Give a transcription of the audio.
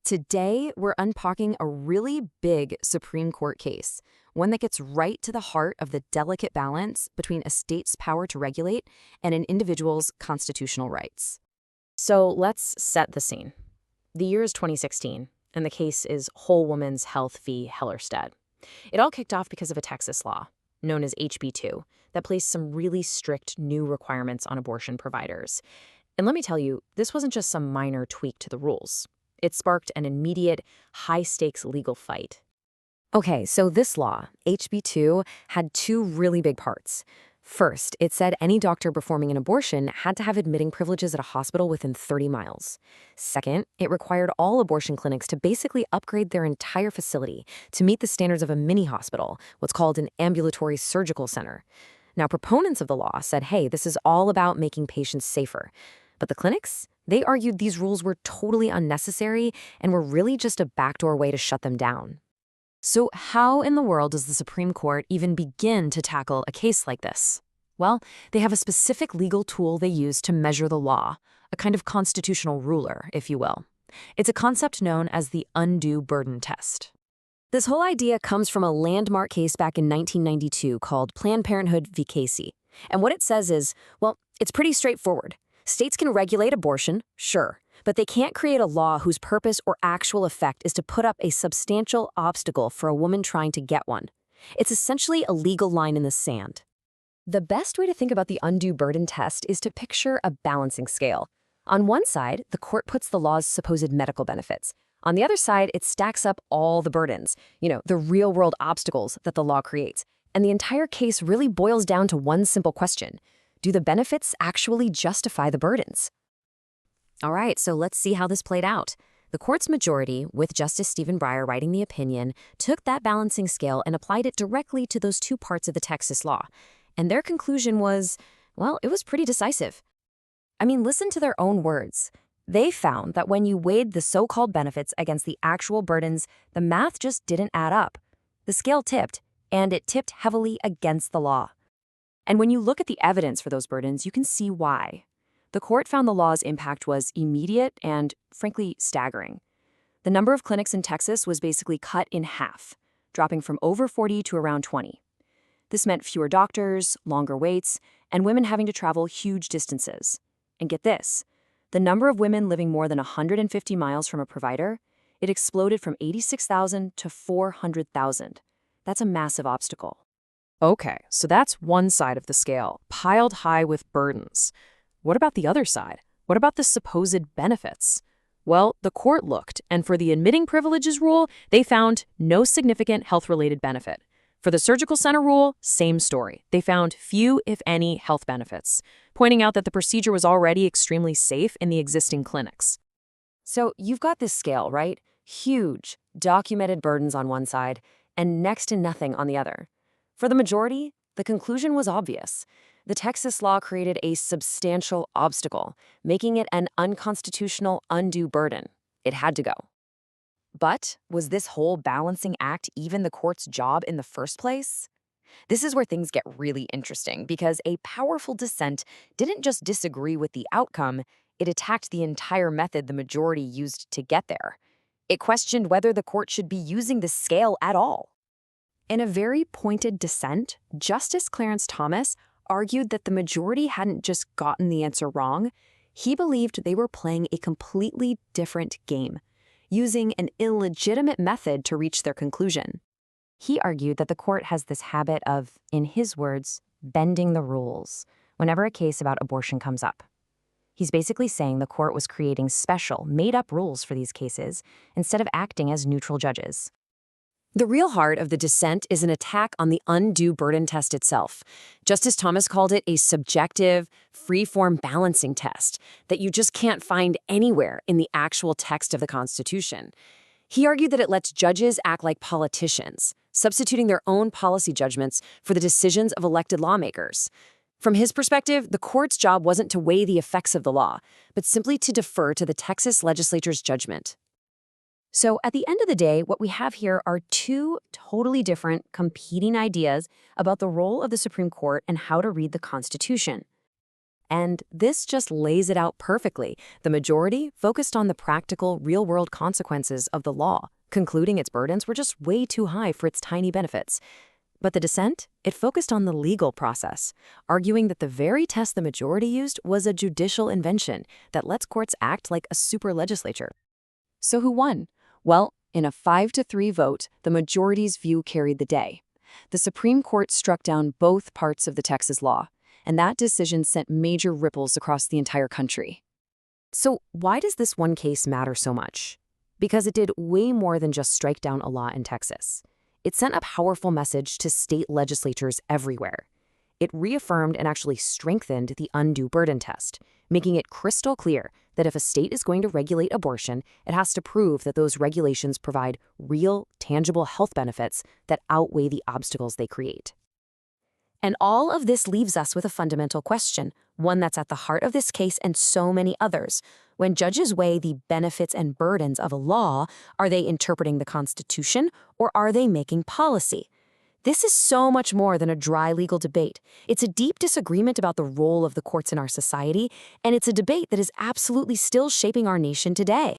Today, we're unpacking a really big Supreme Court case, one that gets right to the heart of the delicate balance between a state's power to regulate and an individual's constitutional rights. So let's set the scene. The year is 2016, and the case is Whole Woman's Health v. Hellerstedt. It all kicked off because of a Texas law, known as HB2, that placed some really strict new requirements on abortion providers. And let me tell you, this wasn't just some minor tweak to the rules. It sparked an immediate, high-stakes legal fight. Okay, so this law, HB2, had two really big parts. First, it said any doctor performing an abortion had to have admitting privileges at a hospital within 30 miles. Second, it required all abortion clinics to basically upgrade their entire facility to meet the standards of a mini-hospital, what's called an ambulatory surgical center. Now, proponents of the law said, hey, this is all about making patients safer. But the clinics? They argued these rules were totally unnecessary and were really just a backdoor way to shut them down. So how in the world does the Supreme Court even begin to tackle a case like this? Well, they have a specific legal tool they use to measure the law, a kind of constitutional ruler, if you will. It's a concept known as the undue burden test. This whole idea comes from a landmark case back in 1992 called Planned Parenthood v. Casey. And what it says is, well, it's pretty straightforward. States can regulate abortion, sure, but they can't create a law whose purpose or actual effect is to put up a substantial obstacle for a woman trying to get one. It's essentially a legal line in the sand. The best way to think about the undue burden test is to picture a balancing scale. On one side, the court puts the law's supposed medical benefits. On the other side, it stacks up all the burdens, the real-world obstacles that the law creates. And the entire case really boils down to one simple question. Do the benefits actually justify the burdens? All right, so let's see how this played out. The court's majority, with Justice Stephen Breyer writing the opinion, took that balancing scale and applied it directly to those two parts of the Texas law. And their conclusion was, well, it was pretty decisive. I mean, listen to their own words. They found that when you weighed the so-called benefits against the actual burdens, the math just didn't add up. The scale tipped, and it tipped heavily against the law. And when you look at the evidence for those burdens, you can see why. The court found the law's impact was immediate and, frankly, staggering. The number of clinics in Texas was basically cut in half, dropping from over 40 to around 20. This meant fewer doctors, longer waits, and women having to travel huge distances. And get this, the number of women living more than 150 miles from a provider, it exploded from 86,000 to 400,000. That's a massive obstacle. Okay, so that's one side of the scale, piled high with burdens. What about the other side? What about the supposed benefits? Well, the court looked, and for the admitting privileges rule, they found no significant health-related benefit. For the surgical center rule, same story. They found few, if any, health benefits, pointing out that the procedure was already extremely safe in the existing clinics. So you've got this scale, right? Huge, documented burdens on one side, and next to nothing on the other. For the majority, the conclusion was obvious. The Texas law created a substantial obstacle, making it an unconstitutional undue burden. It had to go. But was this whole balancing act even the court's job in the first place? This is where things get really interesting, because a powerful dissent didn't just disagree with the outcome, it attacked the entire method the majority used to get there. It questioned whether the court should be using the scale at all. In a very pointed dissent, Justice Clarence Thomas argued that the majority hadn't just gotten the answer wrong. He believed they were playing a completely different game, using an illegitimate method to reach their conclusion. He argued that the court has this habit of, in his words, bending the rules whenever a case about abortion comes up. He's basically saying the court was creating special, made-up rules for these cases instead of acting as neutral judges. The real heart of the dissent is an attack on the undue burden test itself. Justice Thomas called it a subjective, free-form balancing test that you just can't find anywhere in the actual text of the Constitution. He argued that it lets judges act like politicians, substituting their own policy judgments for the decisions of elected lawmakers. From his perspective, the court's job wasn't to weigh the effects of the law, but simply to defer to the Texas legislature's judgment. So at the end of the day, what we have here are two totally different, competing ideas about the role of the Supreme Court and how to read the Constitution. And this just lays it out perfectly. The majority focused on the practical, real-world consequences of the law, concluding its burdens were just way too high for its tiny benefits. But the dissent, it focused on the legal process, arguing that the very test the majority used was a judicial invention that lets courts act like a super legislature. So who won? Well, in a 5-3 vote, the majority's view carried the day. The Supreme Court struck down both parts of the Texas law, and that decision sent major ripples across the entire country. So why does this one case matter so much? Because it did way more than just strike down a law in Texas. It sent a powerful message to state legislatures everywhere. It reaffirmed and actually strengthened the undue burden test, making it crystal clear that if a state is going to regulate abortion, it has to prove that those regulations provide real, tangible health benefits that outweigh the obstacles they create. And all of this leaves us with a fundamental question, one that's at the heart of this case and so many others. When judges weigh the benefits and burdens of a law, are they interpreting the Constitution or are they making policy? This is so much more than a dry legal debate. It's a deep disagreement about the role of the courts in our society, and it's a debate that is absolutely still shaping our nation today.